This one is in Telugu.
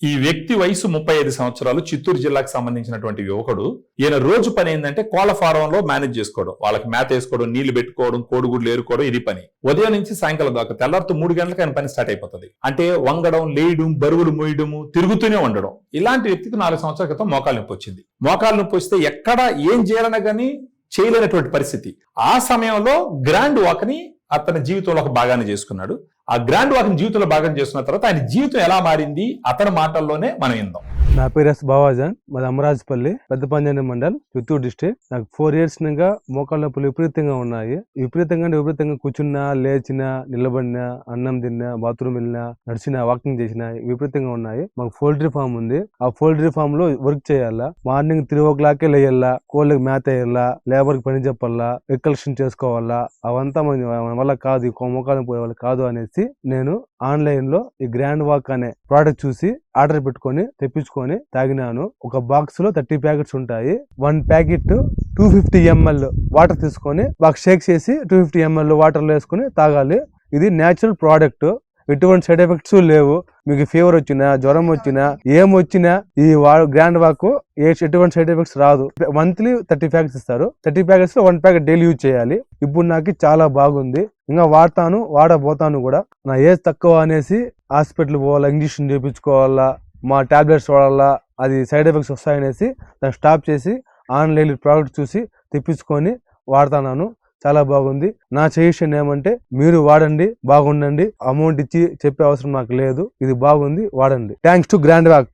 ఈ వ్యక్తి వయసు 35 సంవత్సరాలు, చిత్తూరు జిల్లాకు సంబంధించినటువంటి యువకుడు. ఈయన రోజు పని ఏంటంటే కోళ్ల ఫారంలో మేనేజ్ చేసుకోవడం, వాళ్ళకి మేత వేసుకోవడం, నీళ్లు పెట్టుకోవడం, కోడిగుడ్లు ఏరుకోవడం, ఇది పని. ఉదయం నుంచి సాయంకాలం దాకా తెల్లారితో 3 గంటలకు ఆయన పని స్టార్ట్ అయిపోతుంది. అంటే వంగడం, లేయడం, బరువులు మోయడము, తిరుగుతూనే ఉండడం. ఇలాంటి వ్యక్తికి 4 సంవత్సరాల క్రితం మోకాలు నొప్పి వచ్చింది. మోకాలు నొప్పి వస్తే ఎక్కడ ఏం చేయాలన్నా కానీ చేయలేనటువంటి పరిస్థితి. ఆ సమయంలో గ్రాండ్ వాక్ ని అతని జీవితంలో ఒక భాగాన్ని చేసుకున్నాడు. ఆ గ్రాండ్ వాక్ ని జీవితంలో భాగం చేసుకున్న తర్వాత ఆయన జీవితం ఎలా మారింది అతని మాటల్లోనే మనం విందాం. నా పేరు ఎస్ బావాజాన్, మాది అమరాజపల్లి, పెద్ద పంజాని మండల్, చిత్తూరు డిస్ట్రిక్ట్. నాకు 4 years నుంగా మోకాళ్ళ నొప్పులు విపరీతంగా ఉన్నాయి. విపరీతంగా కూర్చున్నా, లేచినా, నిలబడినా, అన్నం తిన్నా, బాత్రూమ్ వెళ్ళినా, నడిచినా, వాకింగ్ చేసినా విపరీతంగా ఉన్నాయి. మాకు పౌల్ట్రీ ఫామ్ ఉంది. ఆ పౌల్ట్రీ ఫామ్ లో వర్క్ చేయాలా. మార్నింగ్ 3 o'clock లేయాలా, కోళ్ళకి మేత వేయాలా, లేబర్ కి పని చెప్పాలా, కలెక్షన్ చేసుకోవాలా. అవంతా మన వల్ల కాదు, మోకాళ్ళ పోయే వాళ్ళు కాదు అనేసి నేను ఆన్లైన్ లో ఈ గ్రాండ్ వాక్ అనే ప్రోడక్ట్ చూసి ఆర్డర్ పెట్టుకొని తెప్పించుకొని తాగినాను. ఒక బాక్స్ లో 30 ప్యాకెట్స్ ఉంటాయి. 1 ప్యాకెట్ 250 ml వాటర్ తీసుకొని బాగా షేక్ చేసి 250 ml వాటర్ లో వేసుకుని తాగాలి. ఇది నేచురల్ ప్రోడక్ట్, ఎటువంటి సైడ్ ఎఫెక్ట్స్ లేవు. మీకు ఫీవర్ వచ్చినా, జ్వరం వచ్చినా, ఏమొచ్చినా ఈ గ్రాండ్ వాక్ ఎటువంటి సైడ్ ఎఫెక్ట్స్ రాదు. మంత్లీ 30 ప్యాకెట్స్ ఇస్తారు. 30 ప్యాకెట్స్ లో 1 ప్యాకెట్ డైలీ యూజ్ చేయాలి. ఇప్పుడు నాకు చాలా బాగుంది. ఇంకా వాడబోతాను కూడా. నా ఏజ్ తక్కువ అనేసి హాస్పిటల్ పోవాలా, ఇంజక్షన్ చేయించుకోవాలా, మా టాబ్లెట్స్ వాడాలా, అది సైడ్ ఎఫెక్ట్స్ వస్తాయనేసి దాన్ని స్టాప్ చేసి ఆన్లైన్ ప్రోడక్ట్ చూసి తెప్పించుకొని వాడుతున్నాను. చాలా బాగుంది. నా సజెషన్ ఏమంటే మీరు వాడండి, బాగుండండి. అమౌంట్ ఇచ్చి చెప్పే అవసరం నాకు లేదు. ఇది బాగుంది, వాడండి. Thanks to grand walk.